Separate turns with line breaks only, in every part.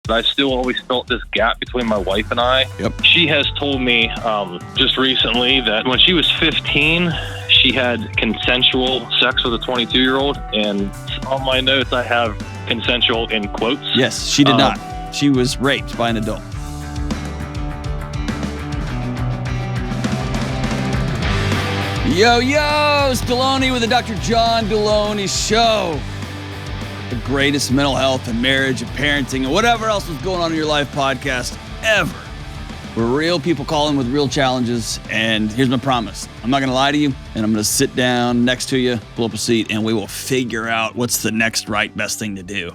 But I still always felt this gap between my wife and I.
Yep.
She has told me just recently that when she was 15, she had consensual sex with a 22-year-old. And on my notes, I have consensual in quotes.
Yes, she did not. She was raped by an adult. Yo, it's Delony with the Dr. John Delony Show. The greatest mental health and marriage and parenting and whatever else was going on in your life podcast ever. Where real people call in with real challenges, and here's my promise. I'm not going to lie to you, and I'm going to sit down next to you, pull up a seat, and we will figure out what's the next right best thing to do.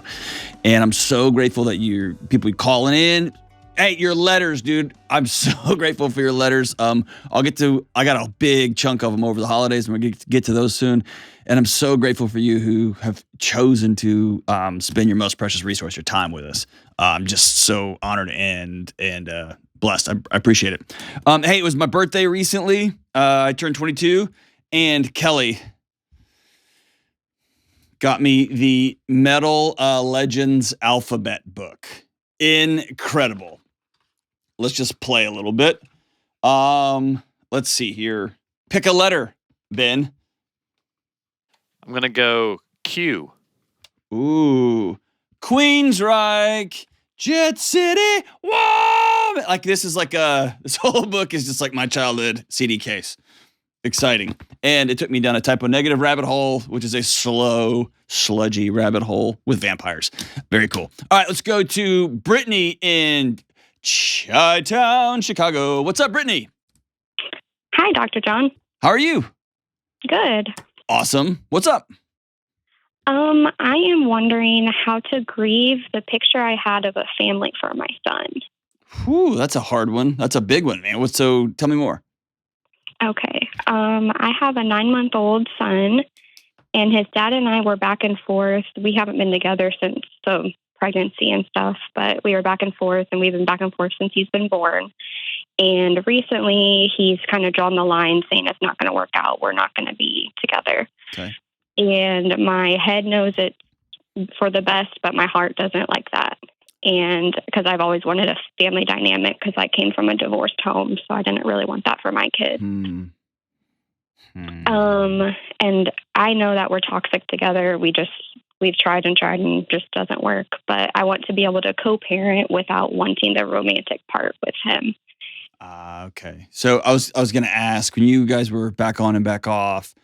And I'm so grateful that you people calling in. Hey, your letters, dude. I'm so grateful for your letters. I got a big chunk of them over the holidays, and we're going to get to those soon. And I'm so grateful for you who have chosen to spend your most precious resource, your time with us. I'm just so honored and blessed. I appreciate it. Hey, it was my birthday recently. I turned 22, and Kelly got me the Metal Legends Alphabet book. Incredible. Let's just play a little bit. Let's see here. Pick a letter, Ben.
I'm going to go Q.
Ooh. Queensryche. Jet City. Whoa! Like this whole book is just like my childhood CD case. Exciting. And it took me down a typo negative rabbit hole, which is a slow, sludgy rabbit hole with vampires. Very cool. All right, let's go to Brittany in Chi-Town, Chicago. What's up, Brittany?
Hi, Dr. John.
How are you?
Good.
Awesome. What's up?
I am wondering how to grieve the picture I had of a family for my son.
Whew, that's a hard one. That's a big one, man. So tell me more.
Okay. I have a 9-month-old son, and his dad and I were back and forth. We haven't been together since the pregnancy and stuff, but we were back and forth, and we've been back and forth since he's been born. And recently, he's kind of drawn the line saying it's not going to work out. We're not going to be together.
Okay.
And my head knows it's for the best, but my heart doesn't like that. And because I've always wanted a family dynamic because I came from a divorced home, so I didn't really want that for my kid. And I know that we're toxic together. We've tried and just doesn't work. But I want to be able to co-parent without wanting the romantic part with him.
Okay. So I was going to ask, when you guys were back on and back off,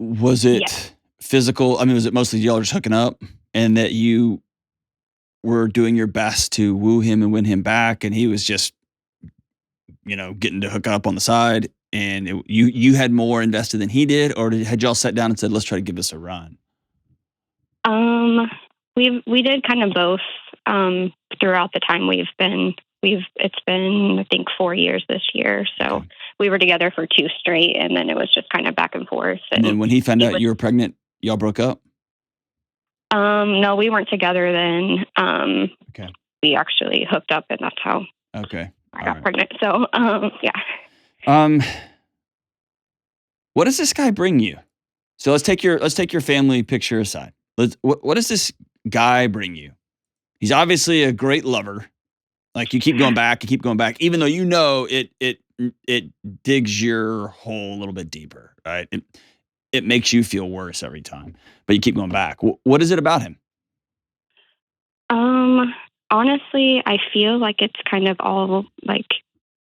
was it physical? I mean, was it mostly y'all just hooking up and that you were doing your best to woo him and win him back, and he was just, getting to hook up on the side, and you had more invested than he did, or had y'all sat down and said, let's try to give this a run?
We did kind of both throughout the time it's been, I think, 4 years this year. So we were together for 2 straight, and then it was just kind of back and forth.
And then when he found out you were pregnant, y'all broke up?
No, we weren't together then.
Okay.
We actually hooked up, and that's how I got pregnant. So, yeah.
What does this guy bring you? So let's take your family picture aside. What does this guy bring you? He's obviously a great lover. Like you keep going back, even though it digs your hole a little bit deeper, right? It makes you feel worse every time, but you keep going back. What is it about him?
Honestly, I feel like it's kind of all like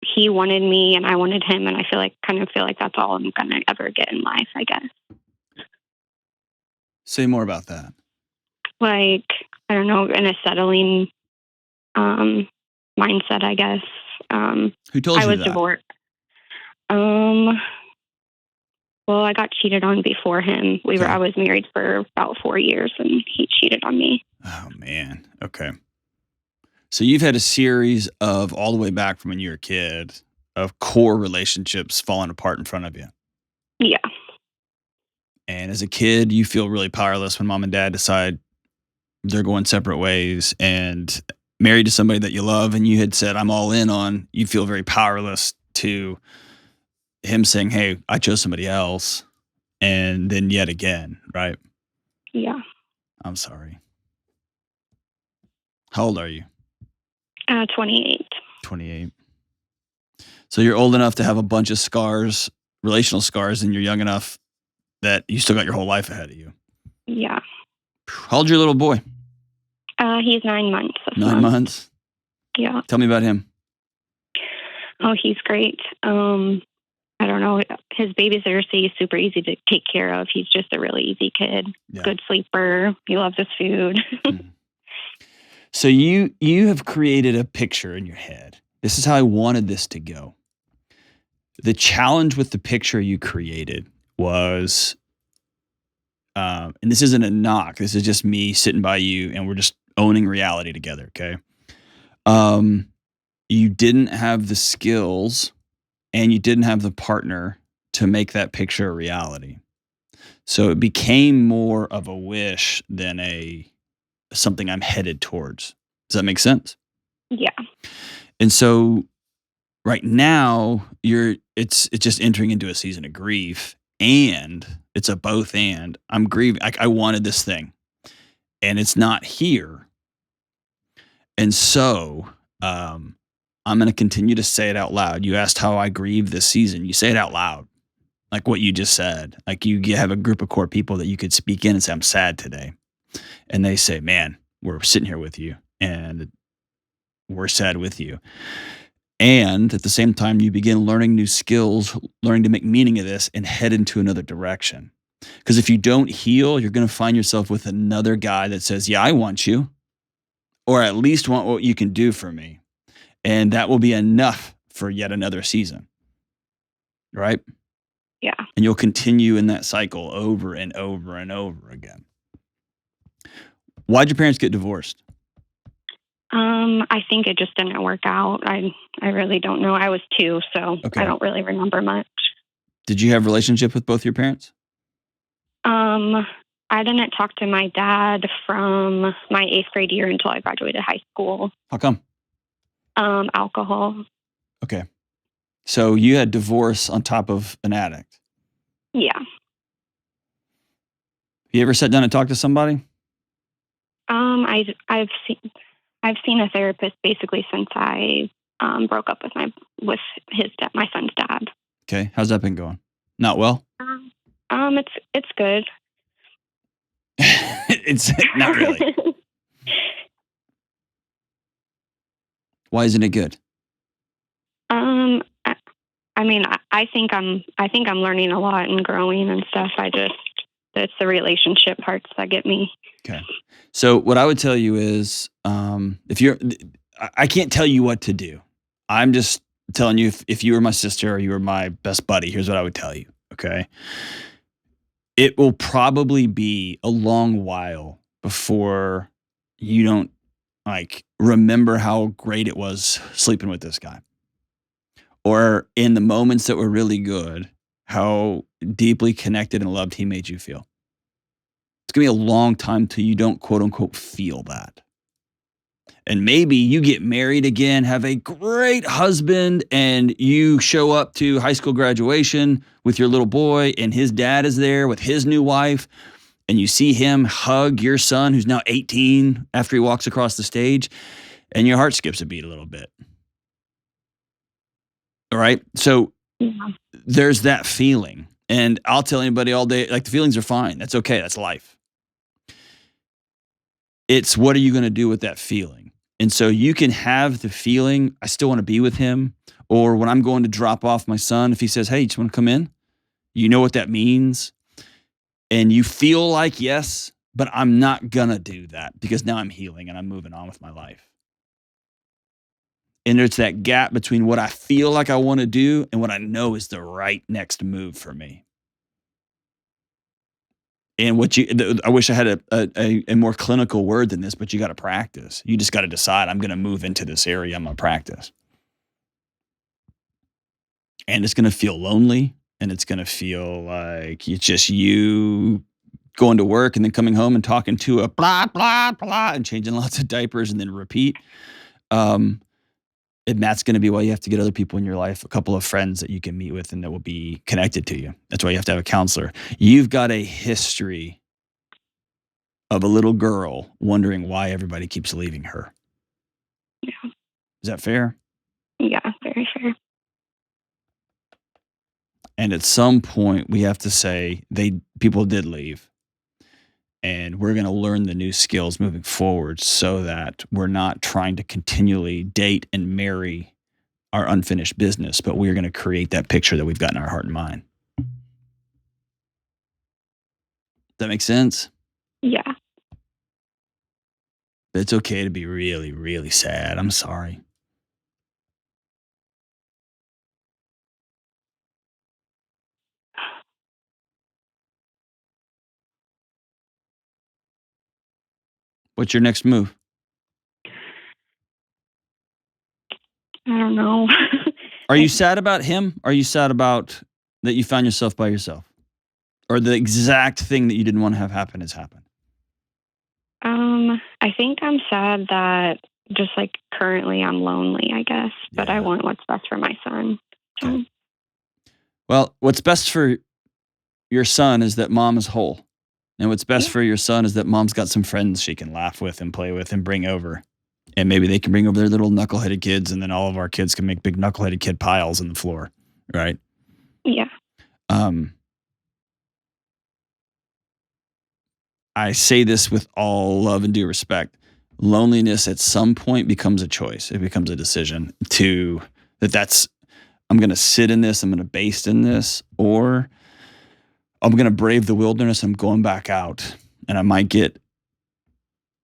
he wanted me and I wanted him, and I feel like that's all I'm gonna ever get in life, I guess.
Say more about that.
Like, I don't know, in a settling mindset, I guess.
Who told you
I was
that?
divorced. Well, I got cheated on before him. I was married for about 4 years, and he cheated on me.
Oh, man. Okay. So you've had a series of, all the way back from when you were a kid, of core relationships falling apart in front of you.
Yeah.
And as a kid, you feel really powerless when mom and dad decide they're going separate ways, and married to somebody that you love, and you had said, I'm all in on, you feel very powerless to him saying, hey, I chose somebody else. And then yet again, right?
Yeah.
I'm sorry. How old are you?
28.
28. So you're old enough to have a bunch of scars, relational scars, and you're young enough that you still got your whole life ahead of you.
Yeah.
How old's your little boy?
He's 9 months.
9 months?
Yeah.
Tell me about him.
Oh, he's great. I don't know. His babysitter says he's super easy to take care of. He's just a really easy kid.
Yeah.
Good sleeper. He loves his food.
So you have created a picture in your head. This is how I wanted this to go. The challenge with the picture you created was, and this isn't a knock. This is just me sitting by you, and we're just owning reality together. Okay. You didn't have the skills, and you didn't have the partner to make that picture a reality. So it became more of a wish than something I'm headed towards. Does that make sense?
Yeah.
And so right now it's just entering into a season of grief, and it's a both and. I'm grieving. I wanted this thing, and it's not here. And so I'm going to continue to say it out loud. You asked how I grieve this season. You say it out loud, like what you just said. Like you have a group of core people that you could speak in and say, I'm sad today. And they say, man, we're sitting here with you, and we're sad with you. And at the same time, you begin learning new skills, learning to make meaning of this and head into another direction. Because if you don't heal, you're going to find yourself with another guy that says, yeah, I want you, or at least want what you can do for me. And that will be enough for yet another season. Right?
Yeah.
And you'll continue in that cycle over and over and over again. Why'd your parents get divorced?
I think it just didn't work out. I really don't know. I was 2, so
Okay.
I don't really remember much.
Did you have a relationship with both your parents?
I didn't talk to my dad from my 8th grade year until I graduated high school.
How come?
Alcohol.
Okay. So you had divorce on top of an addict.
Yeah.
You ever sat down and talked to somebody?
I've seen a therapist basically since I broke up with my son's dad.
Okay. How's that been going? Not well?
It's good.
It's not really. Why isn't it good?
I mean, I think I'm learning a lot and growing and stuff. It's the relationship parts that get me.
Okay. So what I would tell you is, I can't tell you what to do. I'm just telling you, if you were my sister or you were my best buddy, here's what I would tell you. Okay. It will probably be a long while before you don't remember how great it was sleeping with this guy. Or in the moments that were really good, how deeply connected and loved he made you feel. It's going to be a long time till you don't, quote unquote, feel that. And maybe you get married again, have a great husband, and you show up to high school graduation with your little boy, and his dad is there with his new wife, and you see him hug your son, who's now 18, after he walks across the stage, and your heart skips a beat a little bit. All right? So there's that feeling. And I'll tell anybody all day, the feelings are fine. That's okay. That's life. It's what are you going to do with that feeling? And so you can have the feeling, I still want to be with him. Or when I'm going to drop off my son, if he says, hey, you just want to come in? You know what that means. And you feel like, yes, but I'm not going to do that because now I'm healing and I'm moving on with my life. And there's that gap between what I feel like I want to do and what I know is the right next move for me. And I wish I had a more clinical word than this, but you got to practice. You just got to decide, I'm going to move into this area. I'm going to practice. And it's going to feel lonely, and it's going to feel like it's just you going to work and then coming home and talking to a blah, blah, blah, and changing lots of diapers and then repeat. And that's going to be why you have to get other people in your life, a couple of friends that you can meet with and that will be connected to you. That's why you have to have a counselor. You've got a history of a little girl wondering why everybody keeps leaving her. Is that fair?
Yeah, very fair.
And at some point, we have to say people did leave. And we're going to learn the new skills moving forward so that we're not trying to continually date and marry our unfinished business, but we're going to create that picture that we've got in our heart and mind. Does that make sense?
Yeah.
But it's okay to be really, really sad. I'm sorry. What's your next move?
I don't know.
Are you sad about him? Are you sad about that you found yourself by yourself? Or the exact thing that you didn't want to have happen has happened?
I think I'm sad that just like currently I'm lonely, I guess, but I want what's best for my son. So.
Okay. Well, what's best for your son is that mom is whole. And what's best for your son is that mom's got some friends she can laugh with and play with and bring over. And maybe they can bring over their little knuckleheaded kids, and then all of our kids can make big knuckleheaded kid piles on the floor, right?
Yeah.
I say this with all love and due respect. Loneliness at some point becomes a choice. It becomes a decision I'm going to sit in this, I'm going to baste in this, or I'm going to brave the wilderness. I'm going back out, and I might get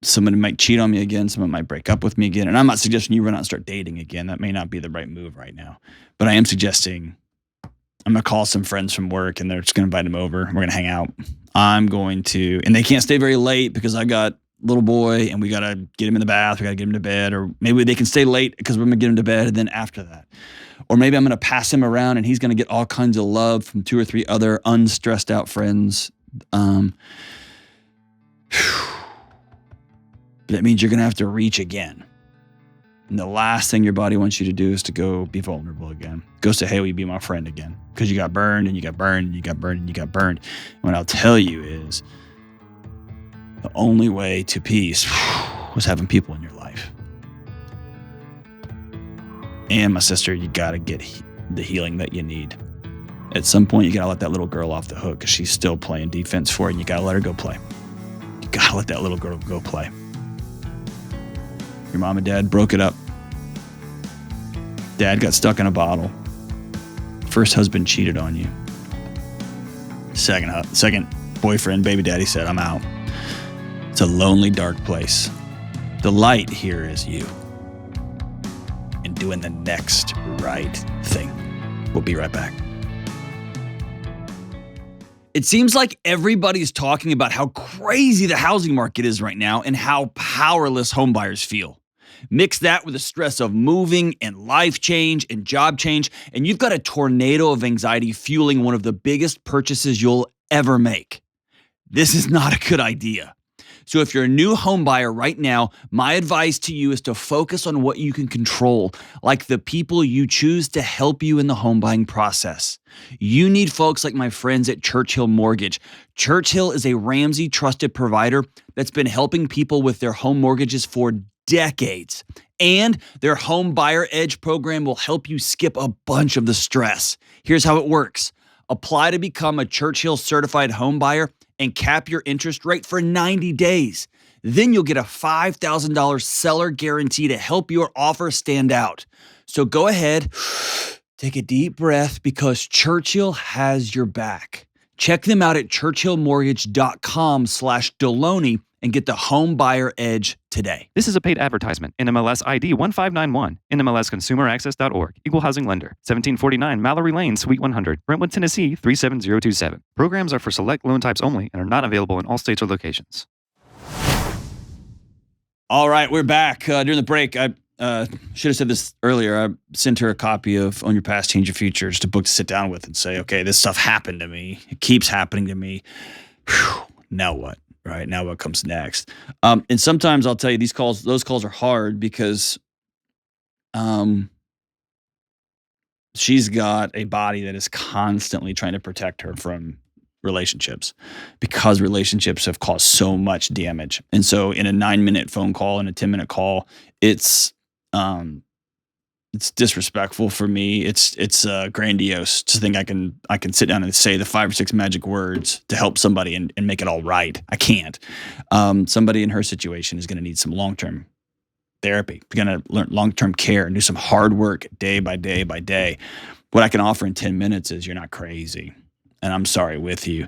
someone might cheat on me again. Someone might break up with me again. And I'm not suggesting you run out and start dating again. That may not be the right move right now. But I am suggesting I'm going to call some friends from work, and they're just going to invite them over. We're going to hang out. And they can't stay very late because I got little boy and we got to get him in the bath. We got to get him to bed, or maybe they can stay late because we're going to get him to bed. And then after that, or maybe I'm going to pass him around and he's going to get all kinds of love from 2 or 3 other unstressed out friends. That means you're going to have to reach again. And the last thing your body wants you to do is to go be vulnerable again. Go say, hey, will you be my friend again? Because you got burned and you got burned and you got burned and you got burned. And what I'll tell you is the only way to peace was having people in your life. And my sister, you got to get the healing that you need. At some point, you got to let that little girl off the hook because she's still playing defense for you, and you got to let her go play. You got to let that little girl go play. Your mom and dad broke it up. Dad got stuck in a bottle. First husband cheated on you. Second boyfriend, baby daddy said, I'm out. It's a lonely, dark place. The light here is you. And doing the next right thing. We'll be right back. It seems like everybody's talking about how crazy the housing market is right now and how powerless homebuyers feel. Mix that with the stress of moving and life change and job change, and you've got a tornado of anxiety fueling one of the biggest purchases you'll ever make. This is not a good idea. So if you're a new home buyer right now, my advice to you is to focus on what you can control, like the people you choose to help you in the home buying process. You need folks like my friends at Churchill Mortgage. Churchill is a Ramsey trusted provider that's been helping people with their home mortgages for decades. And their Home Buyer Edge program will help you skip a bunch of the stress. Here's how it works. Apply to become a Churchill certified home buyer and cap your interest rate for 90 days. Then you'll get a $5,000 seller guarantee to help your offer stand out. So go ahead, take a deep breath, because Churchill has your back. Check them out at churchillmortgage.com/Delony and get the Home Buyer Edge today.
This is a paid advertisement. NMLS ID 1591. NMLSconsumeraccess.org. Equal housing lender. 1749 Mallory Lane, Suite 100. Brentwood, Tennessee 37027. Programs are for select loan types only and are not available in all states or locations.
All right, we're back. During the break, I should have said this earlier. I sent her a copy of Own Your Past, Change Your Future, just a book to sit down with and say, okay, this stuff happened to me. It keeps happening to me. Whew, now what? Right, now what comes next? And sometimes I'll tell you those calls are hard because she's got a body that is constantly trying to protect her from relationships, because relationships have caused so much damage. And so in a 9-minute phone call and a 10-minute call, it's It's disrespectful for me. It's grandiose to think I can sit down and say the 5 or 6 magic words to help somebody and make it all right. I can't. Somebody in her situation is going to need some long-term therapy. You're going to learn long-term care and do some hard work day by day by day. What I can offer in 10 minutes is you're not crazy, and I'm sorry with you,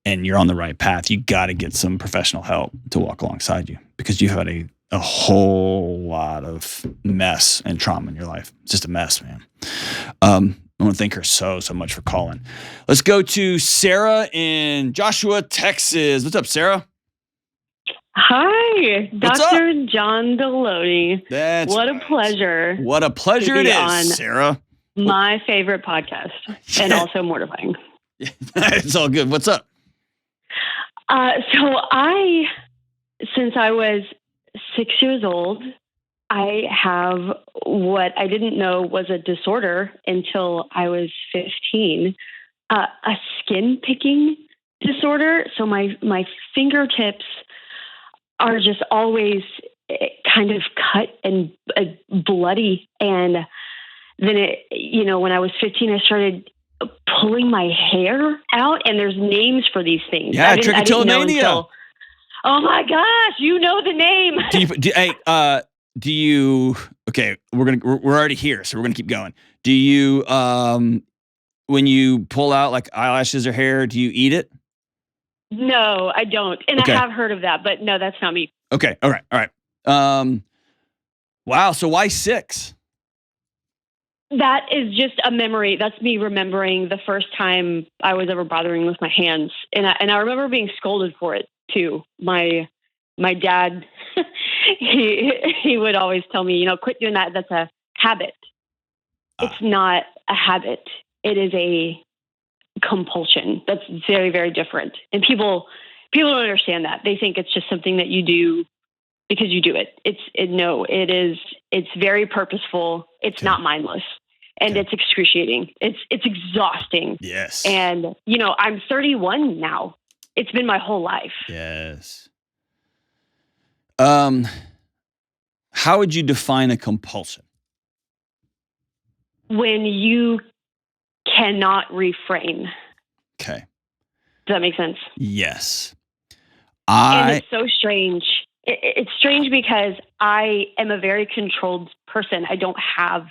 and you're on the right path. You got to get some professional help to walk alongside you because you've had a whole lot of mess and trauma in your life. It's just a mess, man. I want to thank her so much for calling. Let's go to Sarah in Joshua, Texas. What's up, Sarah?
Hi,
What's
Dr. John Delony. What a pleasure.
What a pleasure it is, Sarah.
My favorite podcast, and also mortifying.
It's all good. What's up?
Since I was 6 years old, I have what I didn't know was a disorder until I was 15, a skin picking disorder. So my fingertips are just always kind of cut and bloody. And then when I was 15, I started pulling my hair out, and there's names for these things.
Yeah, trichotillomania.
Oh my gosh, you know the name.
Do you? Okay, we're already here, so we're gonna keep going. Do you? When you pull out like eyelashes or hair, do you eat it?
No, I don't, and okay. I have heard of that, but no, that's not me.
Okay, all right. Wow. So why 6?
That is just a memory. That's me remembering the first time I was ever bothering with my hands, and I remember being scolded for it too. My dad, he would always tell me, quit doing that. That's a habit. It's not a habit. It is a compulsion. That's very, very different. And people don't understand that. They think it's just something that you do because you do it. It's very purposeful. It's not mindless. And it's excruciating. It's exhausting.
Yes.
And, I'm 31 now. It's been my whole life.
Yes. How would you define a compulsion?
When you cannot refrain.
Okay.
Does that make sense?
Yes.
And it's so strange. It's strange because I am a very controlled person. I don't have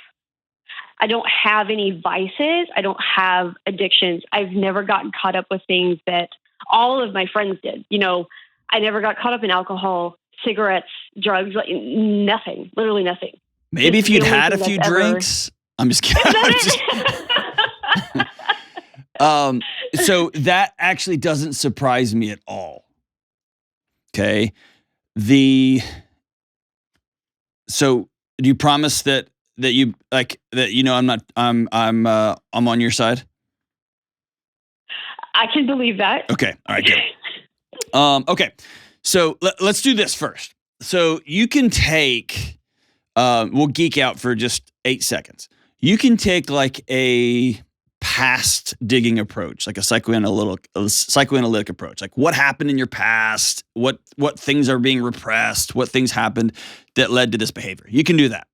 any vices. I don't have addictions. I've never gotten caught up with things that all of my friends did. I never got caught up in alcohol, cigarettes, drugs, like nothing, literally nothing.
Maybe if you'd had a few drinks. I'm just kidding. So that actually doesn't surprise me at all. Okay. So do you promise that you like that? I'm on your side.
I can believe that.
Okay. All right. Good. Okay. So let's do this first. So you can take. We'll geek out for just 8 seconds. You can take like a past digging approach, like a psychoanalytic approach. Like what happened in your past, what things are being repressed, what things happened that led to this behavior. You can do that.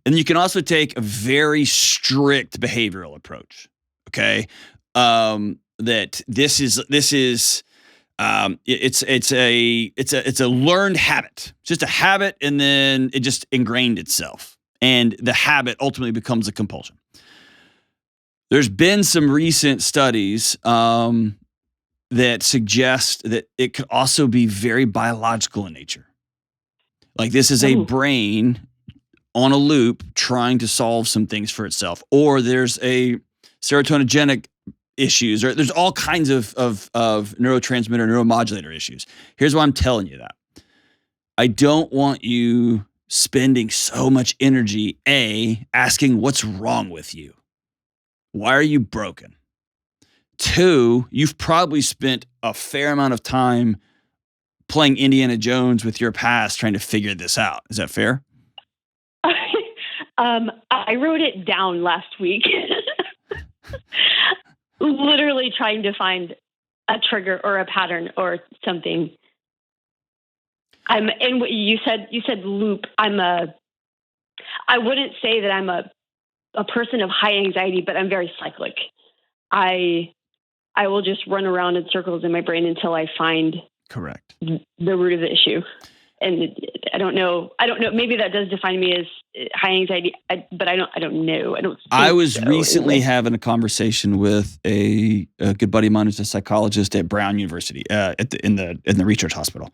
And you can also take a very strict behavioral approach. Okay. That this is it's a learned habit. It's just a habit, and then it just ingrained itself, and the habit ultimately becomes a compulsion. There's been some recent studies that suggest that it could also be very biological in nature. Like this is a brain on a loop trying to solve some things for itself, or there's a serotoninogenic issues, or there's all kinds of neurotransmitter, neuromodulator issues. Here's why I'm telling you that. I don't want you spending so much energy, asking what's wrong with you. Why are you broken? 2, you've probably spent a fair amount of time playing Indiana Jones with your past trying to figure this out. Is that fair?
I wrote it down last week. Literally trying to find a trigger or a pattern or something. And you said loop. I wouldn't say that I'm a person of high anxiety, but I'm very cyclic. I will just run around in circles in my brain until I find
Correct.
the root of the issue. And I don't know. Maybe that does define me as high anxiety, but I don't know.
I was recently having a conversation with a good buddy of mine who's a psychologist at Brown University in the research hospital.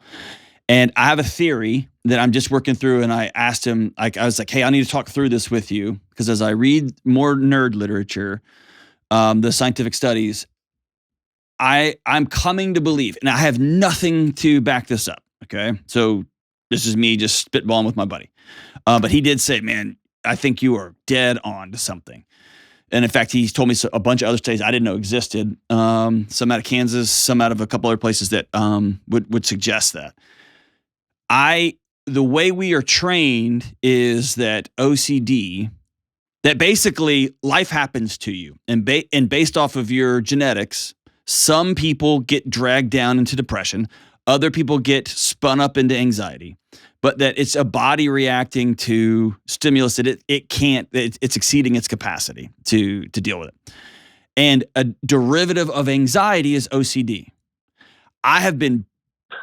And I have a theory that I'm just working through, and I asked him, I was like, hey, I need to talk through this with you, because as I read more nerd literature, the scientific studies, I'm coming to believe, and I have nothing to back this up, okay? So this is me just spitballing with my buddy. But he did say, man, I think you are dead on to something. And in fact, he's told me a bunch of other studies I didn't know existed, some out of Kansas, some out of a couple other places that would suggest that. The way we are trained is that OCD, that basically life happens to you, and based off of your genetics, some people get dragged down into depression, other people get spun up into anxiety, but that it's a body reacting to stimulus that it's exceeding its capacity to deal with it. And a derivative of anxiety is OCD. I have been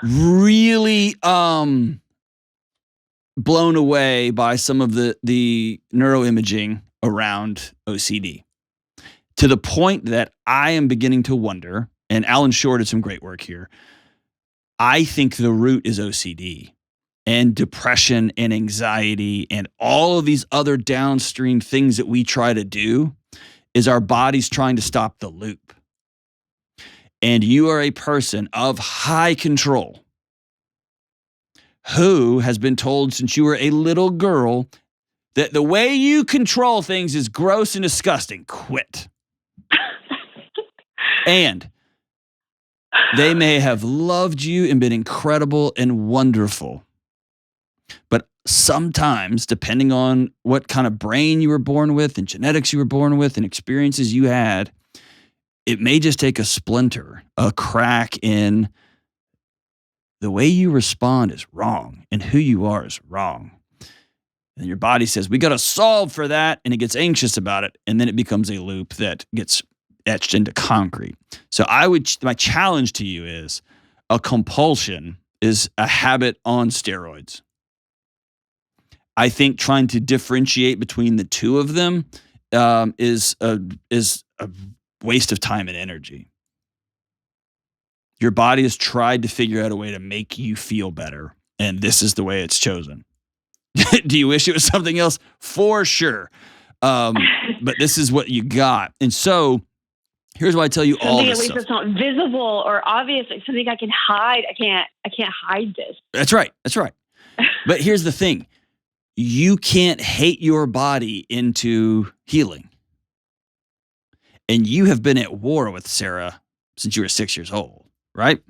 really blown away by some of the neuroimaging around OCD, to the point that I am beginning to wonder, and Alan Shore did some great work here, I think the root is OCD and depression and anxiety and all of these other downstream things that we try to do is our body's trying to stop the loop. And you are a person of high control who has been told since you were a little girl that the way you control things is gross and disgusting. Quit. And they may have loved you and been incredible and wonderful. But sometimes, depending on what kind of brain you were born with and genetics you were born with and experiences you had, it may just take a splinter, a crack in the way you respond is wrong and who you are is wrong. And your body says, we got to solve for that. And it gets anxious about it. And then it becomes a loop that gets etched into concrete. So my challenge to you is a compulsion is a habit on steroids. I think trying to differentiate between the two of them is a waste of time and energy. Your body has tried to figure out a way to make you feel better, and this is the way it's chosen. Do you wish it was something else? For sure. But this is what you got. And so here's why I tell you all this
stuff. Something at least that's not visible or obvious, like something I can hide. I can't hide this.
That's right. But here's the thing. You can't hate your body into healing. And you have been at war with Sarah since you were 6 years old, right?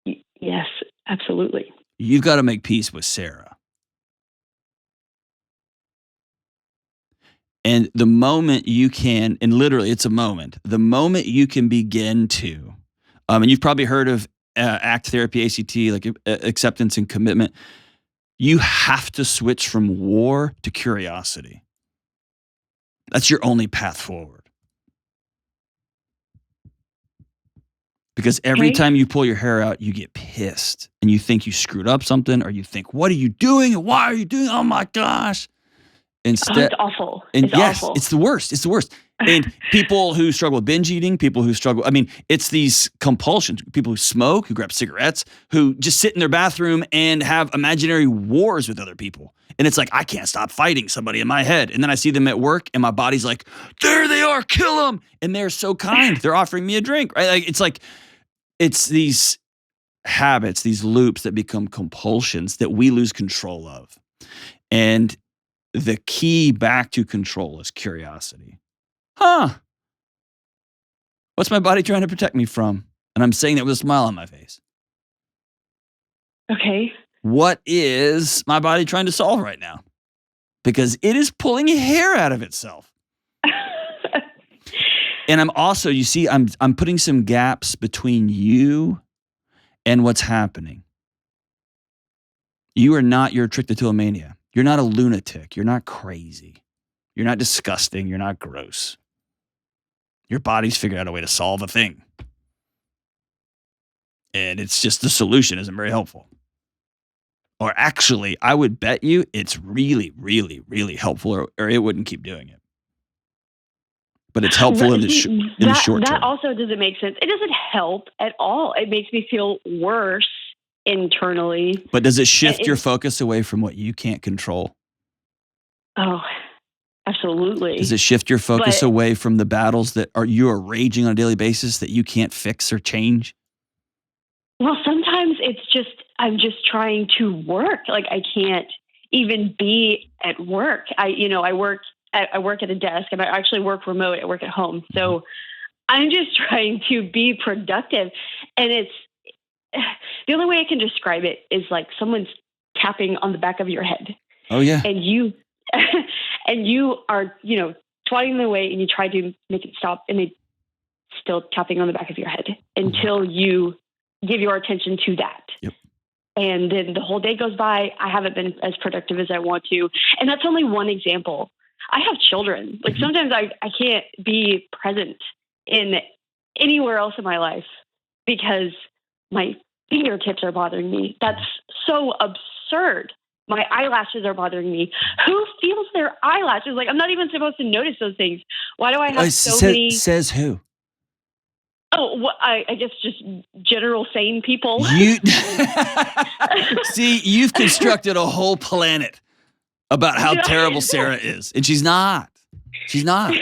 Yes, absolutely.
You've got to make peace with Sarah. And the moment you can, and literally it's a moment, the moment you can begin to, and you've probably heard of ACT therapy, ACT, like acceptance and commitment, you have to switch from war to curiosity. That's your only path forward. Because every time you pull your hair out, you get pissed and you think you screwed up something, or you think, what are you doing? And why are you doing? Oh my gosh. Instead,
it's awful.
It's awful. It's the worst. It's the worst. And people who struggle with binge eating, people who struggle, it's these compulsions, people who smoke, who grab cigarettes, who just sit in their bathroom and have imaginary wars with other people. And it's like, I can't stop fighting somebody in my head. And then I see them at work and my body's like, there they are, kill them. And they're so kind. They're offering me a drink, right? It's these habits, these loops that become compulsions that we lose control of. And the key back to control is curiosity. What's my body trying to protect me from? And I'm saying that with a smile on my face.
Okay.
What is my body trying to solve right now? Because it is pulling hair out of itself. And I'm also, you see, I'm putting some gaps between you and what's happening. You are not your trichotillomania. You're not a lunatic. You're not crazy. You're not disgusting. You're not gross. Your body's figured out a way to solve a thing. And it's just the solution isn't very helpful. Or actually, I would bet you it's really, really, really helpful, or it wouldn't keep doing it. But it's helpful in the short term.
That also doesn't make sense. It doesn't help at all. It makes me feel worse internally.
But does it shift your focus away from what you can't control?
Oh, absolutely.
Does it shift your focus away from the battles that you are raging on a daily basis that you can't fix or change?
Well, sometimes it's just, I'm just trying to work. Like I can't even be at work. I work at a desk, and I actually work remote. I work at home. So I'm just trying to be productive. And it's the only way I can describe it is like someone's tapping on the back of your head.
Oh yeah.
And you are, swatting them away, and you try to make it stop, and they still tapping on the back of your head until you give your attention to that.
Yep.
And then the whole day goes by. I haven't been as productive as I want to. And that's only one example. I have children. Like sometimes I can't be present in anywhere else in my life because my fingertips are bothering me. That's so absurd. My eyelashes are bothering me. Who feels their eyelashes? Like I'm not even supposed to notice those things. Why do I have so many?
Says who?
Oh, well, I guess just general sane people.
See, you've constructed a whole planet about how terrible Sarah is. And she's not. She's not.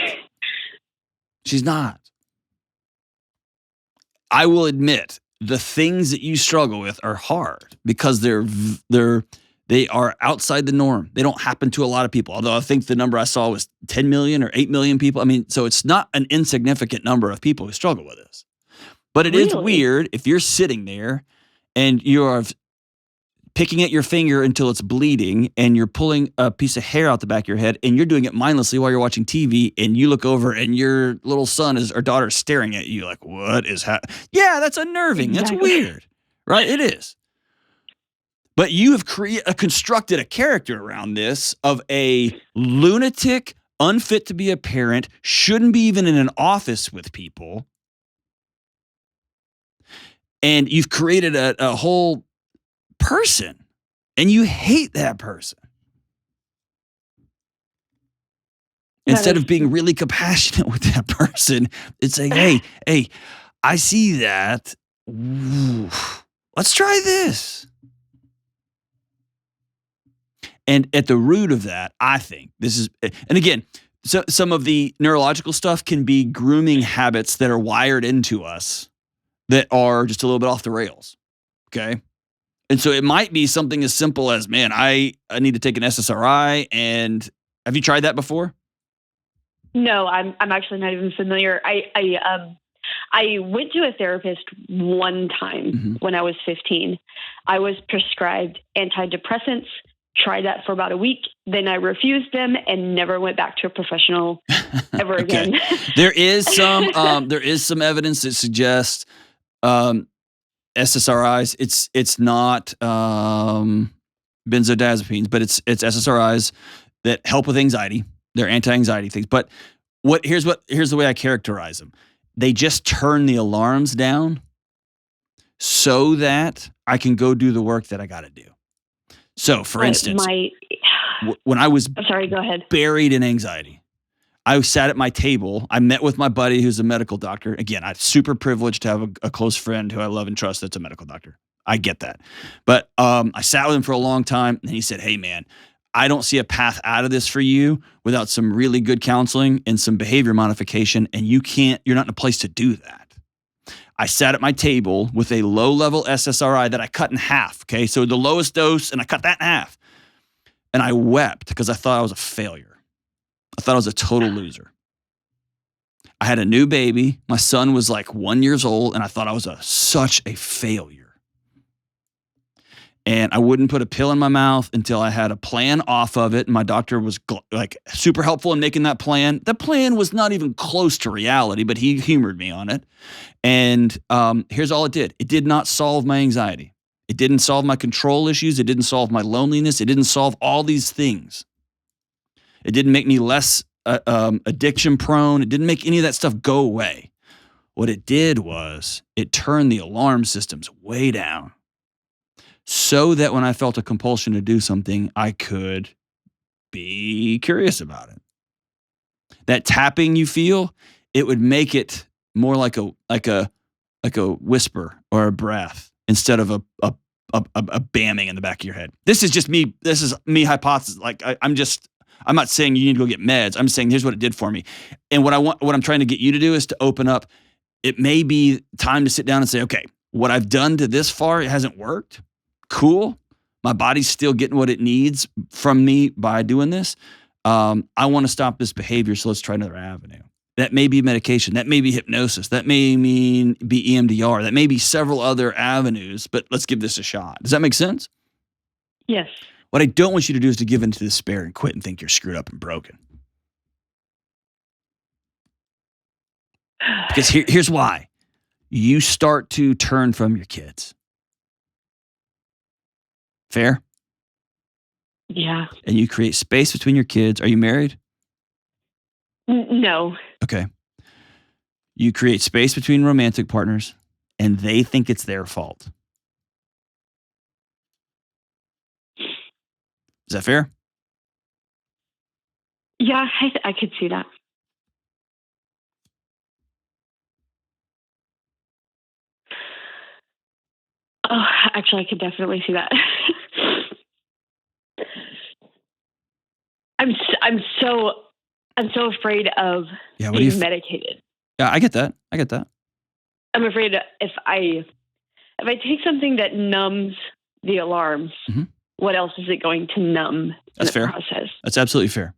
She's not. I will admit, the things that you struggle with are hard because they are outside the norm. They don't happen to a lot of people. Although I think the number I saw was 10 million or 8 million people. I mean, so it's not an insignificant number of people who struggle with this. But it is weird if you're sitting there and you're picking at your finger until it's bleeding and you're pulling a piece of hair out the back of your head and you're doing it mindlessly while you're watching TV and you look over and your little son or daughter is staring at you like, what is happening? Yeah, that's unnerving. That's weird, right? It is. But you have constructed a character around this of a lunatic, unfit to be a parent, shouldn't be even in an office with people. And you've created a whole person, and you hate that person. Instead of being really compassionate with that person, it's like, hey, I see that. Ooh, let's try this. And at the root of that, I think this is, and again, so some of the neurological stuff can be grooming habits that are wired into us that are just a little bit off the rails. Okay. And so it might be something as simple as, man, I need to take an SSRI. And have you tried that before?
No, I'm actually not even familiar. I went to a therapist one time when I was 15. I was prescribed antidepressants, tried that for about a week. Then I refused them and never went back to a professional ever again.
There is some evidence that suggests SSRIs. It's not benzodiazepines, but it's SSRIs that help with anxiety. They're anti-anxiety things. But here's the way I characterize them. They just turn the alarms down so that I can go do the work that I got to do. So, for instance, when I was
go ahead.
Buried in anxiety, I sat at my table. I met with my buddy who's a medical doctor. Again, I'm super privileged to have a close friend who I love and trust that's a medical doctor. I get that. But I sat with him for a long time, and he said, hey, man, I don't see a path out of this for you without some really good counseling and some behavior modification, and you're not in a place to do that. I sat at my table with a low-level SSRI that I cut in half, okay? So the lowest dose, and I cut that in half. And I wept because I thought I was a failure. I thought I was a total loser. I had a new baby. My son was like 1 year old, and I thought I was such a failure. And I wouldn't put a pill in my mouth until I had a plan off of it. And my doctor was like super helpful in making that plan. The plan was not even close to reality, but he humored me on it. And here's all it did. It did not solve my anxiety. It didn't solve my control issues. It didn't solve my loneliness. It didn't solve all these things. It didn't make me less addiction prone. It didn't make any of that stuff go away. What it did was it turned the alarm systems way down so that when I felt a compulsion to do something, I could be curious about it. That tapping you feel, it would make it more like a whisper or a breath instead of a bamming in the back of your head. This is just me. This is me hypothesis. Like I'm not saying you need to go get meds. I'm saying here's what it did for me. And what I'm trying to get you to do is to open up. It may be time to sit down and say, okay, what I've done to this far, it hasn't worked. Cool. My body's still getting what it needs from me by doing this. I want to stop this behavior, so let's try another avenue. That may be medication. That may be hypnosis. That may be EMDR. That may be several other avenues, but let's give this a shot. Does that make sense?
Yes.
What I don't want you to do is to give into despair and quit and think you're screwed up and broken. Because here's why. You start to turn from your kids. Fair?
Yeah.
And you create space between your kids. Are you married?
No.
Okay. You create space between romantic partners, and they think it's their fault. Is that fair?
Yeah, I could see that. Oh, actually, I could definitely see that. I'm so afraid of being medicated.
Yeah, I get that.
I'm afraid if I take something that numbs the alarms, what else is it going to numb?
That's
in the
fair.
Process?
That's absolutely fair.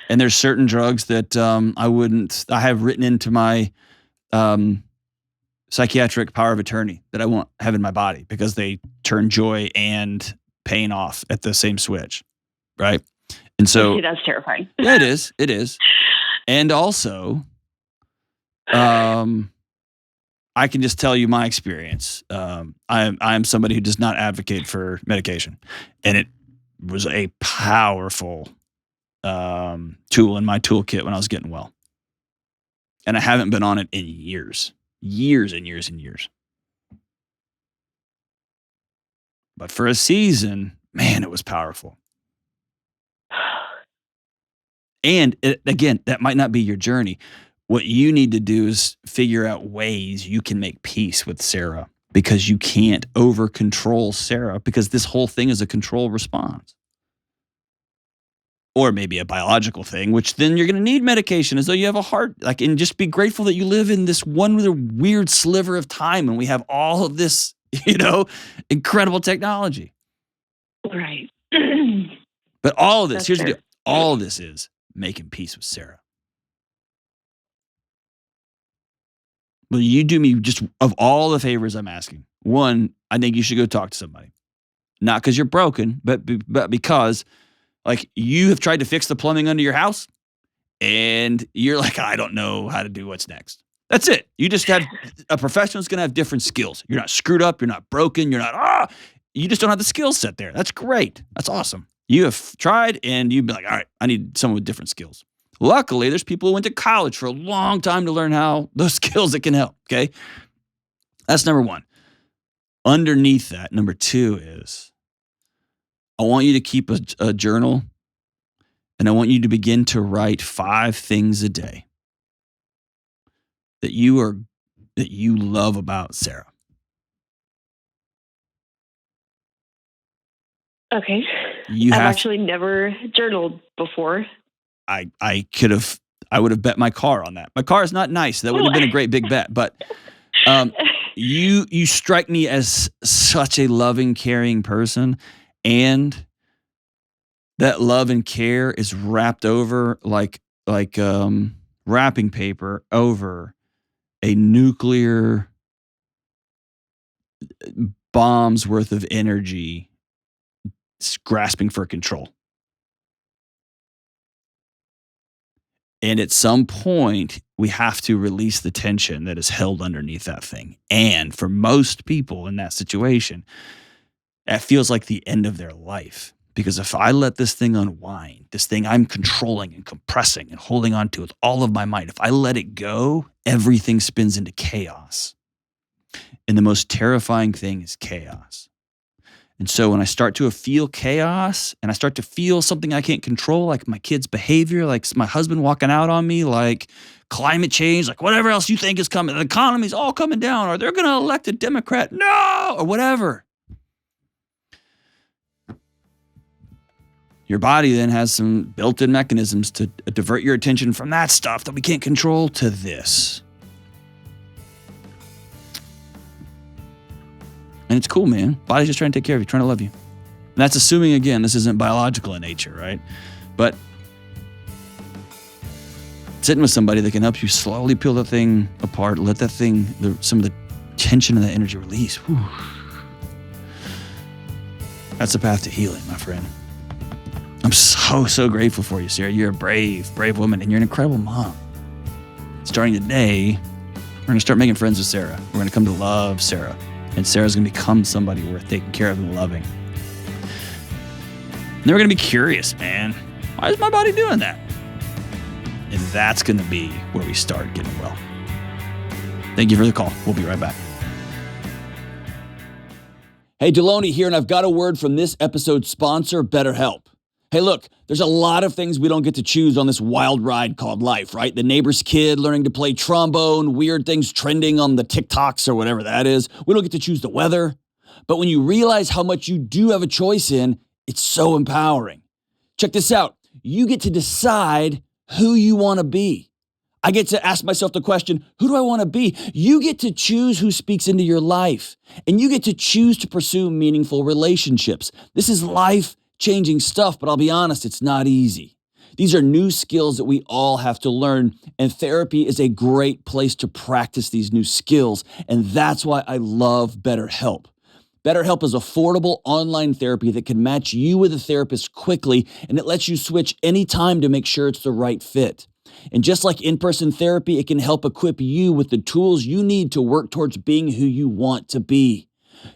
And there's certain drugs that I have written into my psychiatric power of attorney that I won't have in my body because they turn joy and pain off at the same switch, right? And so
okay, that's terrifying.
Yeah, it is. And also, I can just tell you my experience. I'm somebody who does not advocate for medication, and it was a powerful tool in my toolkit when I was getting well. And I haven't been on it in years and years. But for a season, man, it was powerful. And again, that might not be your journey. What you need to do is figure out ways you can make peace with Sarah, because you can't over control Sarah, because this whole thing is a control response. Or maybe a biological thing, which then you're going to need medication as though you have a heart. And just be grateful that you live in this one weird sliver of time and we have all of this, incredible technology.
Right.
But all of this,
That's
here's
fair.
the deal. All of this is making peace with Sarah. Will you do me just of all the favors I'm asking? One, I think you should go talk to somebody. Not because you're broken, but because you have tried to fix the plumbing under your house and you're like, I don't know how to do what's next. That's it. You just have a professional's going to have different skills. You're not screwed up. You're not broken. You're not, you just don't have the skill set there. That's great. That's awesome. You have tried and you've been like, all right, I need someone with different skills. Luckily, there's people who went to college for a long time to learn how those skills that can help. Okay. That's number one. Underneath that, number two is I want you to keep a journal, and I want you to begin to write 5 things a day that you love about Sarah.
Okay.
I've
actually never journaled before.
I would have bet my car on that. My car is not nice. That would have been a great big bet. But you strike me as such a loving, caring person, and that love and care is wrapped over like wrapping paper over a nuclear bomb's worth of energy grasping for control. And at some point, we have to release the tension that is held underneath that thing. And for most people in that situation, that feels like the end of their life. Because if I let this thing unwind, this thing I'm controlling and compressing and holding on to with all of my might, if I let it go, everything spins into chaos. And the most terrifying thing is chaos. And so when I start to feel chaos and I start to feel something I can't control, like my kid's behavior, like my husband walking out on me, like climate change, like whatever else you think is coming, the economy's all coming down, or they're going to elect a Democrat, no, or whatever. Your body then has some built-in mechanisms to divert your attention from that stuff that we can't control to this. And it's cool, man. Body's just trying to take care of you, trying to love you. And that's assuming, again, this isn't biological in nature, right? But sitting with somebody that can help you slowly peel that thing apart, let that thing, some of the tension and that energy release. Whew. That's the path to healing, my friend. I'm so grateful for you, Sarah. You're a brave woman, and you're an incredible mom. Starting today, we're going to start making friends with Sarah. We're going to come to love Sarah, and Sarah's going to become somebody worth taking care of and loving. And then we're going to be curious, man. Why is my body doing that? And that's going to be where we start getting well. Thank you for the call. We'll be right back. Hey, Delony here, and I've got a word from this episode's sponsor, BetterHelp. Hey, look, there's a lot of things we don't get to choose on this wild ride called life, right? The neighbor's kid learning to play trombone, weird things trending on the TikToks or whatever that is. We don't get to choose the weather. But when you realize how much you do have a choice in, it's so empowering. Check this out. You get to decide who you want to be. I get to ask myself the question, who do I want to be? You get to choose who speaks into your life, and you get to choose to pursue meaningful relationships. This is life-changing stuff, but I'll be honest, it's not easy. These are new skills that we all have to learn, and therapy is a great place to practice these new skills, and that's why I love BetterHelp. BetterHelp is affordable online therapy that can match you with a therapist quickly, and it lets you switch anytime to make sure it's the right fit. And just like in-person therapy, it can help equip you with the tools you need to work towards being who you want to be.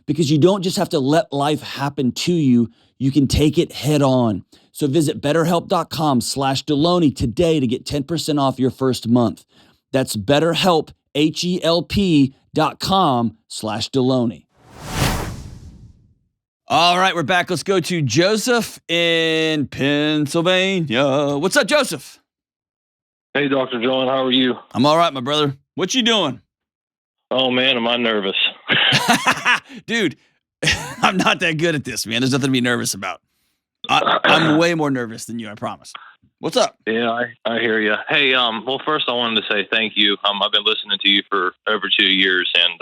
Because you don't just have to let life happen to you, you can take it head on. So visit betterhelp.com/Delony today to get 10% off your first month. That's BetterHelp, HELP.com/Delony. All right, we're back. Let's go to Joseph in Pennsylvania. What's up, Joseph?
Hey, Dr. John, how are you?
I'm all right, my brother. What you doing?
Oh, man, am I nervous.
Dude, I'm not that good at this, man. There's nothing to be nervous about. I'm way more nervous than you, I promise. What's up?
Yeah, I hear you. Hey, well, first I wanted to say thank you. I've been listening to you for over 2 years, and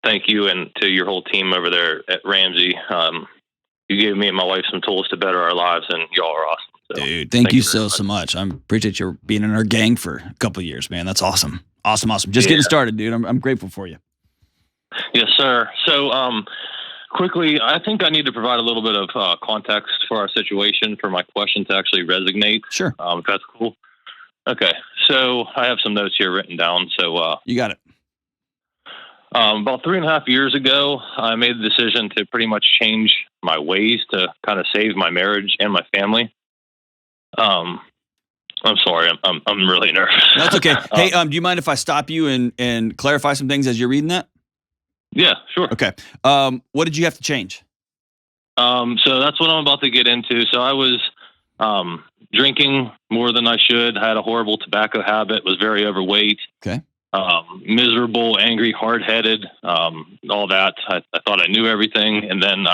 thank you and to your whole team over there at Ramsey. You gave me and my wife some tools to better our lives, and y'all are awesome. So,
dude, thank you so much. I appreciate you being in our gang for a couple of years, man. That's awesome. Awesome. Just getting started, dude. I'm grateful for you.
Yes, sir. So, quickly, I think I need to provide a little bit of context for our situation for my question to actually resonate.
Sure.
If that's cool. Okay. So I have some notes here written down. So
you got it.
About 3.5 years ago, I made the decision to pretty much change my ways to kind of save my marriage and my family. I'm sorry. I'm really nervous.
That's okay. Hey, do you mind if I stop you and clarify some things as you're reading that?
Yeah, sure.
Okay. What did you have to change?
So that's what I'm about to get into. So I was drinking more than I should. I had a horrible tobacco habit. Was very overweight.
Okay.
Miserable, angry, hard-headed. All that. I thought I knew everything, and then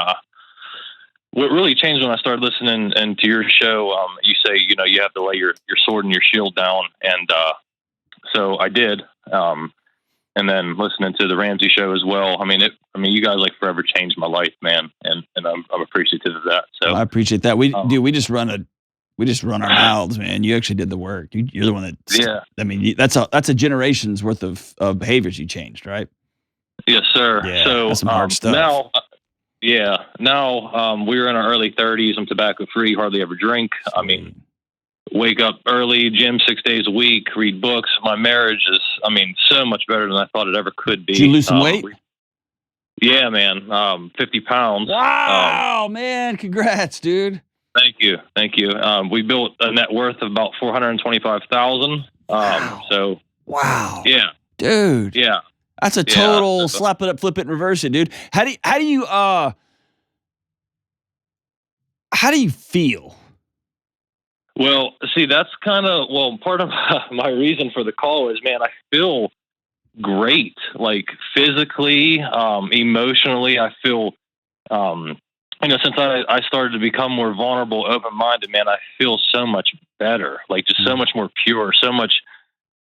what really changed when I started listening and to your show, you say, you have to lay your sword and your shield down. And so I did. And then listening to the Ramsey show as well. I mean, you guys forever changed my life, man. And I'm appreciative of that. So
I appreciate that. We just run our mouths, man. You actually did the work. You're the one that,
yeah.
I mean, that's a generation's worth of behaviors you changed, right?
Yes, sir.
Yeah,
so
that's some hard stuff.
Now we're in our early 30s. I'm tobacco free, hardly ever drink. I mean, wake up early, gym 6 days a week, read books. My marriage is, so much better than I thought it ever could be.
Did you lose some weight?
Yeah, man. 50 pounds.
Wow, man. Congrats, dude.
Thank you. We built a net worth of about 425,000.
Wow.
So
wow.
Yeah.
Dude.
Yeah.
That's a total slap it up, flip it, and reverse it, dude. How do you feel?
Well, see, that's kind of, part of my reason for the call is, man, I feel great. Like physically, emotionally, I feel, since I started to become more vulnerable, open-minded, man, I feel so much better, like just so much more pure, so much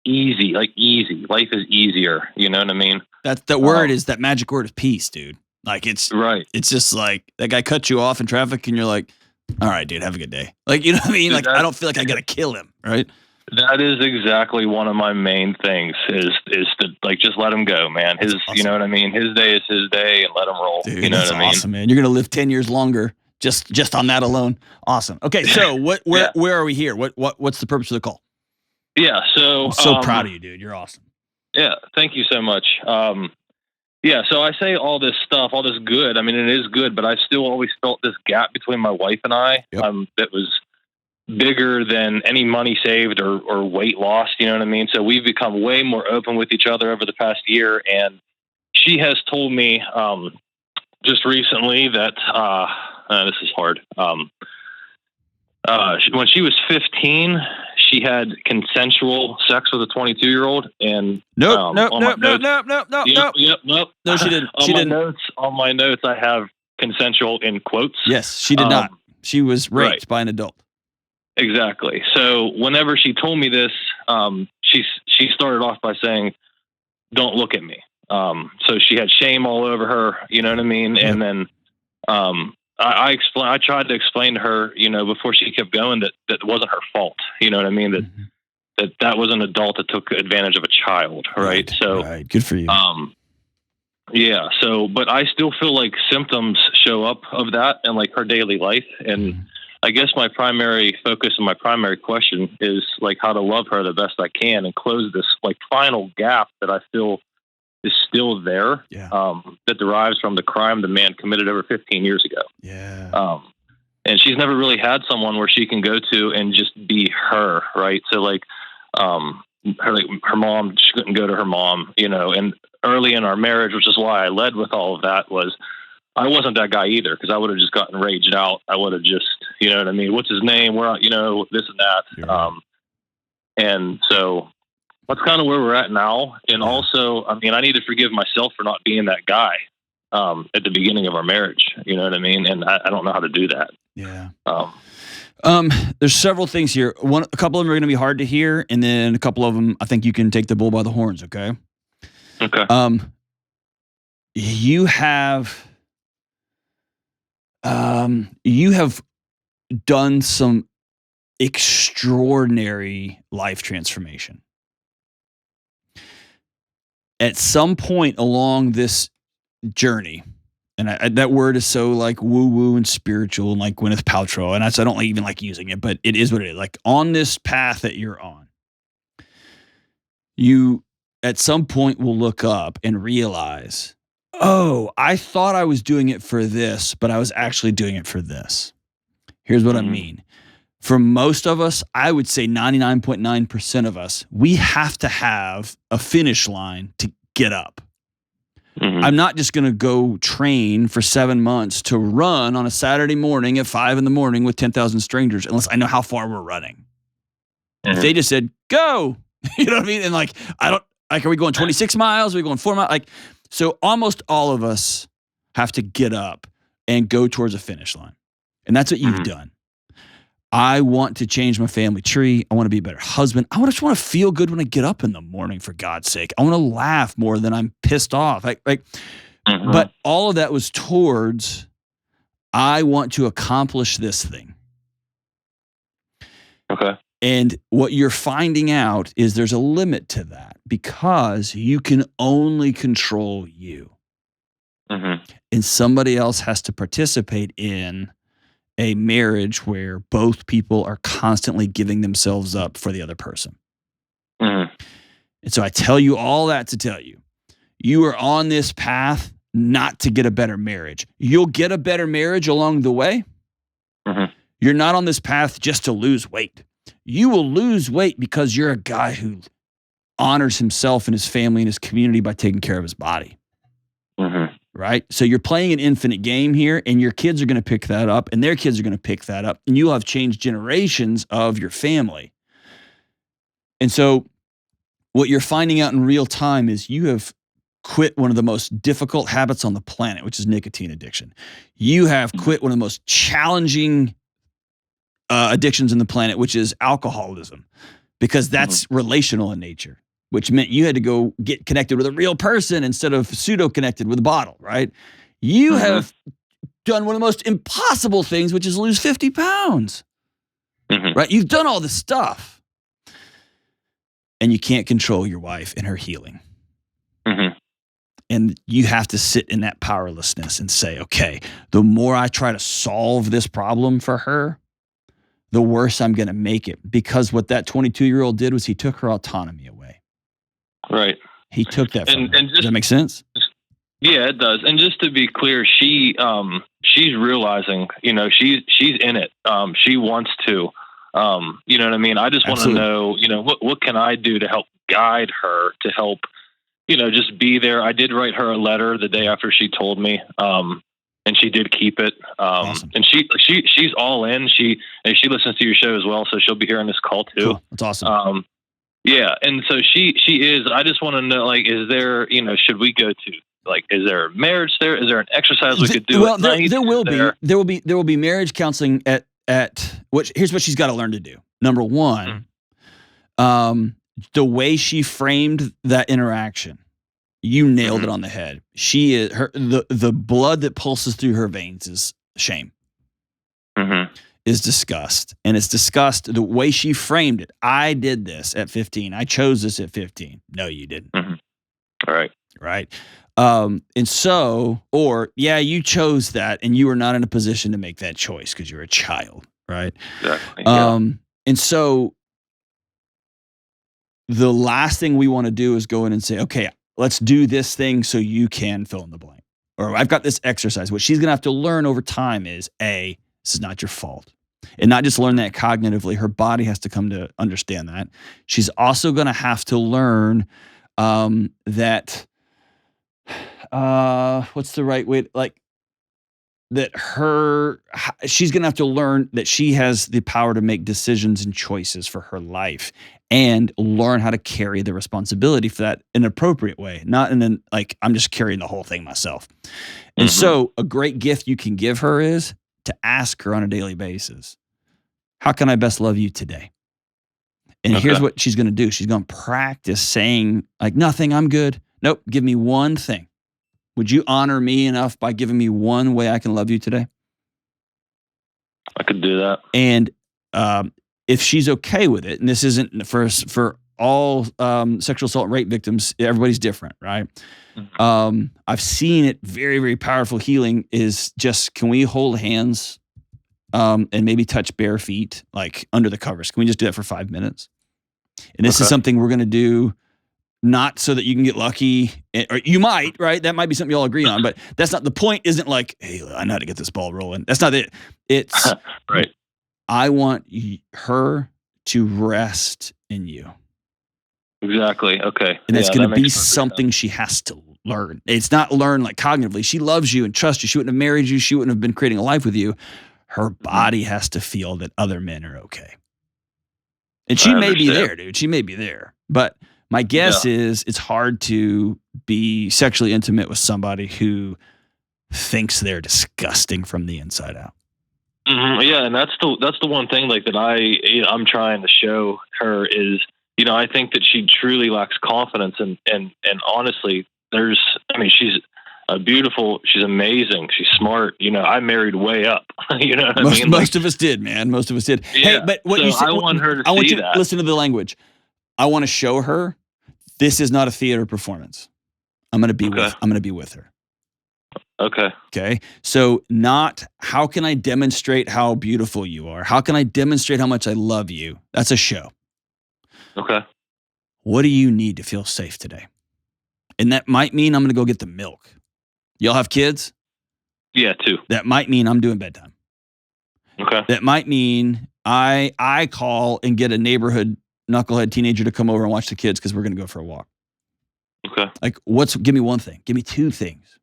easy. Life is easier. You know what I mean?
That word is that magic word of peace, dude. Like it's
right.
It's just like that guy cut you off in traffic and you're like, all right, dude, have a good day. Like, you know what I mean? Like, I don't feel like I got to kill him. Right.
That is exactly one of my main things is to like, just let him go, man.
That's awesome.
You know what I mean? His day is his day and let him roll.
Dude,
you know
that's
what I mean?
Awesome, man. You're going to live 10 years longer. Just on that alone. Awesome. Okay. So where are we here? What's the purpose of the call?
Yeah. So
I'm so proud of you, dude. You're awesome.
Yeah. Thank you so much. Yeah. So I say all this stuff, all this good. I mean, it is good, but I still always felt this gap between my wife and I, that was bigger than any money saved or weight lost. You know what I mean? So we've become way more open with each other over the past year. And she has told me, just recently that, this is hard. When she was 15, she had consensual sex with a 22-year-old, and
nope.
No,
she didn't.
On my notes, I have consensual in quotes.
Yes, she did not. She was raped by an adult.
Exactly. So whenever she told me this, she started off by saying, "Don't look at me." So she had shame all over her. You know what I mean? And then I tried to explain to her, before she kept going, that wasn't her fault. You know what I mean? That was an adult that took advantage of a child. Right. So
good for you.
Yeah. So, but I still feel like symptoms show up of that in like her daily life. And I guess my primary focus and my primary question is like how to love her the best I can and close this like final gap that I feel is still there, that derives from the crime the man committed over 15 years ago.
Yeah.
And she's never really had someone where she can go to and just be her. Right. So like, her mom, she couldn't go to her mom, and early in our marriage, which is why I led with all of that, was I wasn't that guy either. Cause I would have just gotten raged out. I would have just, you know what I mean? What's his name? We're out, this and that. And so that's kind of where we're at now. And also, I mean, I need to forgive myself for not being that guy at the beginning of our marriage. You know what I mean? And I don't know how to do that.
Yeah. There's several things here. A couple of them are going to be hard to hear, and then a couple of them, I think you can take the bull by the horns. Okay.
Okay.
You have done some extraordinary life transformation. At some point along this journey, and that word is so like woo-woo and spiritual and like Gwyneth Paltrow, and I don't even like using it, but it is what it is. Like on this path that you're on, you at some point will look up and realize, oh, I thought I was doing it for this, but I was actually doing it for this. Here's what I mean. For most of us, I would say 99.9% of us, we have to have a finish line to get up. I'm not just going to go train for 7 months to run on a Saturday morning at 5 a.m. with 10,000 strangers unless I know how far we're running. If they just said, go, you know what I mean? And like, are we going 26 miles? Are we going 4 miles? Like, so almost all of us have to get up and go towards a finish line. And that's what you've done. I want to change my family tree. I want to be a better husband. I just want to feel good when I get up in the morning, for God's sake. I want to laugh more than I'm pissed off. But all of that was towards, I want to accomplish this thing.
Okay.
And what you're finding out is there's a limit to that because you can only control you. And somebody else has to participate in a marriage where both people are constantly giving themselves up for the other person. And so I tell you all that to tell you, you are on this path not to get a better marriage. You'll get a better marriage along the way.
Mm-hmm.
You're not on this path just to lose weight. You will lose weight because you're a guy who honors himself and his family and his community by taking care of his body.
Mm-hmm.
Right? So you're playing an infinite game here, and your kids are going to pick that up, and their kids are going to pick that up, and you'll have changed generations of your family. And so what you're finding out in real time is you have quit one of the most difficult habits on the planet, which is nicotine addiction. You have quit one of the most challenging addictions in the planet, which is alcoholism, because that's relational in nature, which meant you had to go get connected with a real person instead of pseudo-connected with a bottle, right? You have done one of the most impossible things, which is lose 50 pounds, right? You've done all this stuff, and you can't control your wife and her healing. And you have to sit in that powerlessness and say, okay, the more I try to solve this problem for her, the worse I'm going to make it. Because what that 22-year-old did was he took her autonomy away.
Right.
He took that from her. Does that make sense?
Yeah, it does. And just to be clear, she's realizing, she's in it. She wants to, you know what I mean? I just want to know, what can I do to help guide her, to help, just be there. I did write her a letter the day after she told me, and she did keep it.
Awesome.
And she's all in. She listens to your show as well, so she'll be here on this call too.
Cool. That's awesome.
Yeah. And so she is, I just want to know, is there, should we go to, is there marriage there? Is there an exercise we could do?
Well, there will be marriage counseling at here's what she's got to learn to do. Number one, the way she framed that interaction, you nailed it on the head. She is the blood that pulses through her veins is shame, is disgust, and it's disgust the way she framed it. I did this at 15. I chose this at 15. No, you didn't.
All right.
Right. And so, you chose that, and you were not in a position to make that choice because you're a child, right?
Exactly. Yeah.
And so the last thing we want to do is go in and say, okay, let's do this thing so you can fill in the blank. Or I've got this exercise. What she's going to have to learn over time is, this is not your fault. And not just learn that cognitively. Her body has to come to understand that. She's also going to have to learn that, what's the right way? She's going to have to learn that she has the power to make decisions and choices for her life, and learn how to carry the responsibility for that in an appropriate way, not in an I'm just carrying the whole thing myself. And so a great gift you can give her is to ask her on a daily basis, how can I best love you today? And here's what she's going to do. She's going to practice saying nothing, I'm good. Nope. Give me one thing. Would you honor me enough by giving me one way I can love you today?
I could do that.
And if she's okay with it, and this isn't for all sexual assault and rape victims, everybody's different, right? I've seen it very, very powerful healing is just, can we hold hands and maybe touch bare feet, under the covers? Can we just do that for 5 minutes? And this is something we're going to do, not so that you can get lucky, or you might, right? That might be something you all agree on, but that's not the point. Isn't hey, I know how to get this ball rolling. That's not it. It's
right.
I want her to rest in you.
Exactly. Okay.
And it's going to be something she has to learn. It's not learn cognitively. She loves you and trusts you. She wouldn't have married you. She wouldn't have been creating a life with you. Her body has to feel that other men are okay. And she may be there, dude. She may be there. But my guess is it's hard to be sexually intimate with somebody who thinks they're disgusting from the inside out.
Yeah, and that's the one thing that I'm trying to show her is, I think that she truly lacks confidence, and honestly, she's she's amazing, she's smart. I married way up. You know what I mean?
Most of us did, man. Most of us did.
Yeah,
hey, but what you said,
I want her to
I want
see
you
that.
To listen to the language. I want to show her this is not a theater performance. I'm going to be with her. Okay. So not how can I demonstrate how beautiful you are? How can I demonstrate how much I love you? That's a show.
Okay.
What do you need to feel safe today? And that might mean I'm going to go get the milk. Y'all have kids?
Yeah, 2.
That might mean I'm doing bedtime.
Okay.
That might mean I call and get a neighborhood knucklehead teenager to come over and watch the kids because we're going to go for a walk.
Okay.
Like, give me one thing. Give me 2 things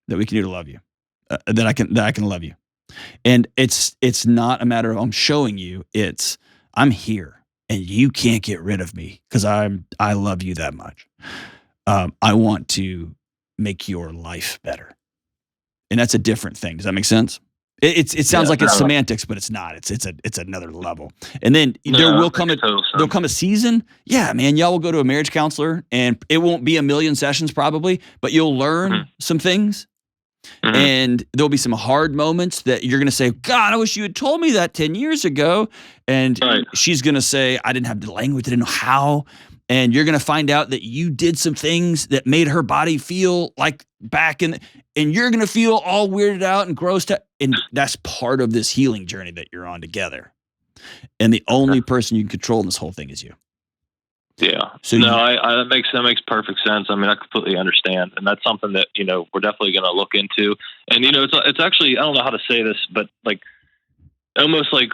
that we can do to love you, that I can love you. And it's not a matter of I'm showing you. It's I'm here and you can't get rid of me because I love you that much. I want to make your life better. And that's a different thing. Does that make sense? It sounds like it's semantics, but it's not. It's another level. And then there'll come a season. Yeah, man, y'all will go to a marriage counselor and it won't be a million sessions probably, but you'll learn some things. Mm-hmm. And there'll be some hard moments that you're going to say, God, I wish you had told me that 10 years ago. And she's going to say, I didn't have the language. I didn't know how. And you're going to find out that you did some things that made her body feel like back in, and you're going to feel all weirded out and grossed out. And that's part of this healing journey that you're on together. And the only person you can control in this whole thing is you.
Yeah. So that makes perfect sense. I mean, I completely understand. And that's something that, we're definitely going to look into. And, it's actually, I don't know how to say this, but like, almost like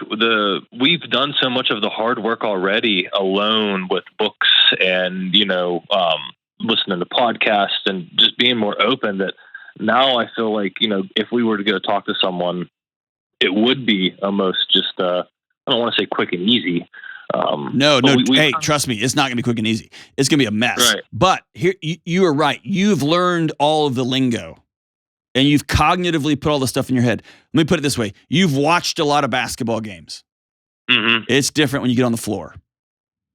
we've done so much of the hard work already alone with books and, listening to podcasts and just being more open that now I feel like, if we were to go talk to someone, it would be almost just, I don't want to say quick and easy.
Hey, trust me, it's not going to be quick and easy. It's going to be a mess. Right. But here, you are right. You've learned all of the lingo. And you've cognitively put all the stuff in your head. Let me put it this way. You've watched a lot of basketball games. Mm-hmm. It's different when you get on the floor.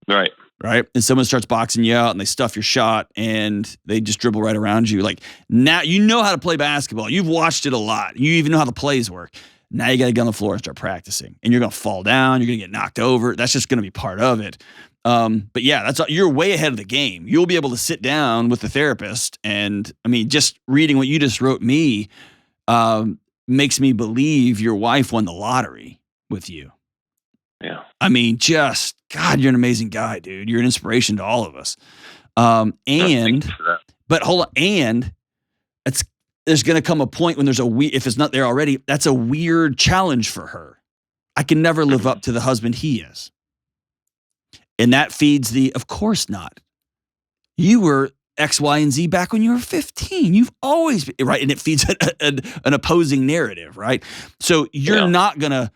Right.
Right? And someone starts boxing you out and they stuff your shot and they just dribble right around you. Like, now you know how to play basketball. You've watched it a lot. You even know how the plays work. Now you got to get on the floor and start practicing. And you're going to fall down. You're going to get knocked over. That's just going to be part of it. But yeah, you're way ahead of the game. You'll be able to sit down with the therapist. And I mean, just reading what you just wrote me makes me believe your wife won the lottery with you.
Yeah.
I mean, God, you're an amazing guy, dude. You're an inspiration to all of us. But hold on. And there's going to come a point when if it's not there already, that's a weird challenge for her. I can never live up to the husband he is. And that feeds of course not. You were X, Y, and Z back when you were 15. You've always been, right? And it feeds an opposing narrative, right? So you're not going to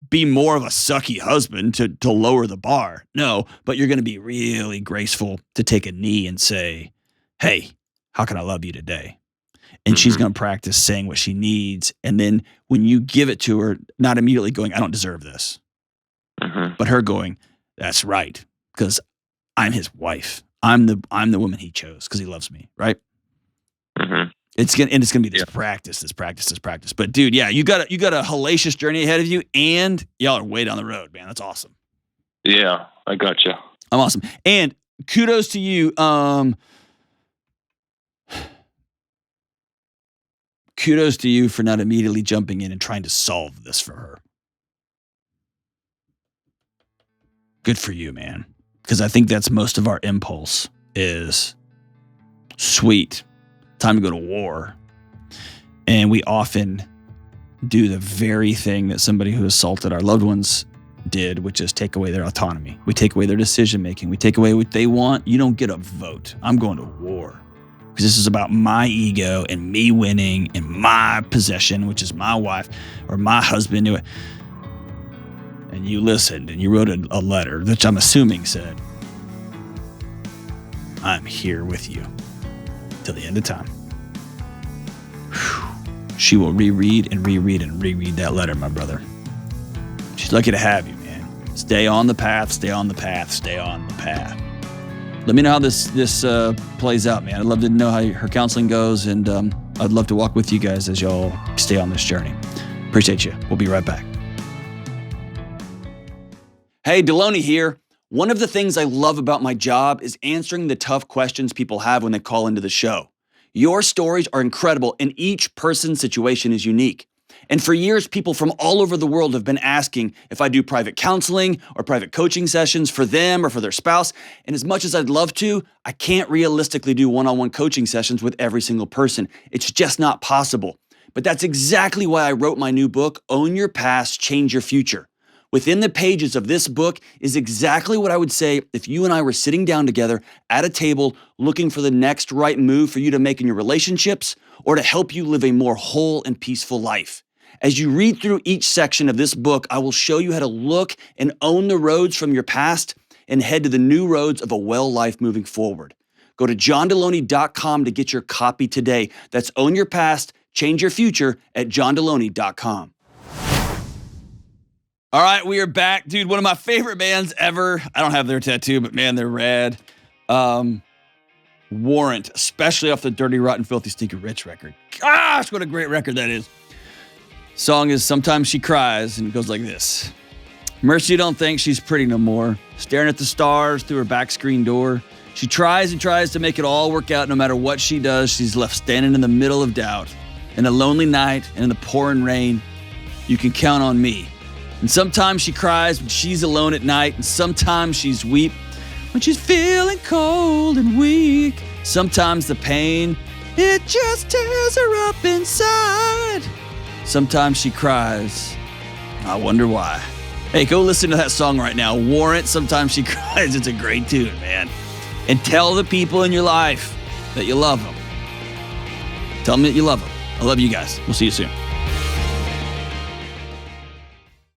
be more of a sucky husband to lower the bar. No, but you're going to be really graceful to take a knee and say, hey, how can I love you today? And she's going to practice saying what she needs. And then when you give it to her, not immediately going, I don't deserve this, but her going, that's right, because I'm his wife. I'm the woman he chose because he loves me, right? Mm-hmm. It's gonna be this practice. But dude, yeah, you got a hellacious journey ahead of you, and y'all are way down the road, man. That's awesome.
Yeah, I gotcha.
I'm awesome, and kudos to you. Kudos to you for not immediately jumping in and trying to solve this for her. Good for you, man. Because I think that's most of our impulse is, sweet, time to go to war. And we often do the very thing that somebody who assaulted our loved ones did, which is take away their autonomy. We take away their decision-making. We take away what they want. You don't get a vote. I'm going to war. Because this is about my ego and me winning and my possession, which is my wife or my husband. And you listened and you wrote a letter, which I'm assuming said, I'm here with you till the end of time. Whew. She will reread that letter, my brother. She's lucky to have you, man. Stay on the path, stay on the path, stay on the path. Let me know how this plays out, man. I'd love to know how her counseling goes, and I'd love to walk with you guys as y'all stay on this journey. Appreciate you. We'll be right back. Hey, Delony here. One of the things I love about my job is answering the tough questions people have when they call into the show. Your stories are incredible, and each person's situation is unique. And for years, people from all over the world have been asking if I do private counseling or private coaching sessions for them or for their spouse. And as much as I'd love to, I can't realistically do one-on-one coaching sessions with every single person. It's just not possible. But that's exactly why I wrote my new book, Own Your Past, Change Your Future. Within the pages of this book is exactly what I would say if you and I were sitting down together at a table looking for the next right move for you to make in your relationships or to help you live a more whole and peaceful life. As you read through each section of this book, I will show you how to look and own the roads from your past and head to the new roads of a well life moving forward. Go to johndelony.com to get your copy today. That's Own Your Past, Change Your Future at johndelony.com. All right, we are back. Dude, one of my favorite bands ever. I don't have their tattoo, but man, they're rad. Warrant, especially off the Dirty, Rotten, Filthy, Stinky Rich record. Gosh, what a great record that is. Song is Sometimes She Cries, and it goes like this. Mercy don't think she's pretty no more. Staring at the stars through her back screen door. She tries and tries to make it all work out. No matter what she does, she's left standing in the middle of doubt. In a lonely night and in the pouring rain, you can count on me. And sometimes she cries when she's alone at night, and sometimes she's weep when she's feeling cold and weak. Sometimes the pain, it just tears her up inside. Sometimes she cries, I wonder why. Hey, go listen to that song right now, Warrant, Sometimes She Cries. It's a great tune, man. And tell the people in your life that you love them. Tell them that you love them. I love you guys. We'll see you soon.